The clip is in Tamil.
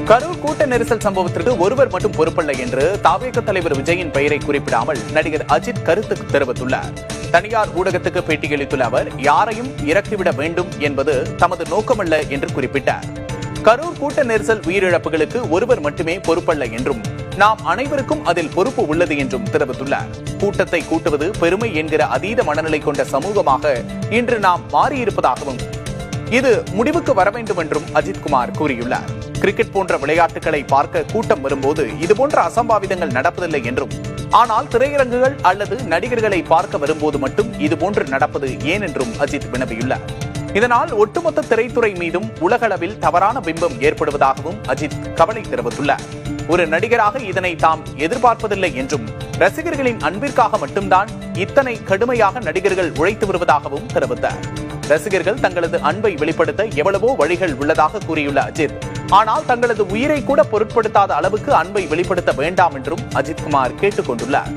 கரூர் கூட்ட நெரிசல் சம்பவத்திற்கு ஒருவர் மட்டும் பொறுப்பல்ல என்று தாவேக தலைவர் விஜயின் பெயரை குறிப்பிடாமல் நடிகர் அஜித் கருத்து தெரிவித்துள்ளார். தனியார் ஊடகத்துக்கு பேட்டியளித்துள்ள அவர், யாரையும் இறக்கிவிட வேண்டும் என்பது தமது நோக்கமல்ல என்று குறிப்பிட்டார். கரூர் கூட்ட நெரிசல் உயிரிழப்புகளுக்கு ஒருவர் மட்டுமே பொறுப்பல்ல என்றும் நாம் அனைவருக்கும் அதில் பொறுப்பு உள்ளது என்றும் தெரிவித்துள்ளார். கூட்டத்தை கூட்டுவது பெருமை என்கிற அதீத மனநிலை கொண்ட சமூகமாக இன்று நாம் மாறியிருப்பதாகவும் இது முடிவுக்கு வர வேண்டும் என்றும் அஜித்குமார் கூறியுள்ளார். கிரிக்கெட் போன்ற விளையாட்டுகளை பார்க்க கூட்டம் வரும்போது இதுபோன்ற அசம்பாவிதங்கள் நடப்பதில்லை என்றும், ஆனால் திரையரங்குகள் அல்லது நடிகர்களை பார்க்க வரும்போது மட்டும் இதுபோன்று நடப்பது ஏன் என்றும் அஜித் வினவியுள்ளார். இதனால் ஒட்டுமொத்த திரைத்துறை மீதும் உலகளவில் தவறான பிம்பம் ஏற்படுவதாகவும் அஜித் கவலை தெரிவித்துள்ளார். ஒரு நடிகராக இதனை தாம் எதிர்பார்ப்பதில்லை என்றும், ரசிகர்களின் அன்பிற்காக மட்டும்தான் இத்தனை கடுமையாக நடிகர்கள் உழைத்து வருவதாகவும் தெரிவித்தார். ரசிகர்கள் தங்களது அன்பை வெளிப்படுத்த எவ்வளவோ வழிகள் உள்ளதாக கூறியுள்ள அஜித், ஆனால் தங்களது உயிரை கூட பொருட்படுத்தாத அளவுக்கு அன்பை வெளிப்படுத்த வேண்டாம் என்றும் அஜித்குமார் கேட்டுக் கொண்டுள்ளார்.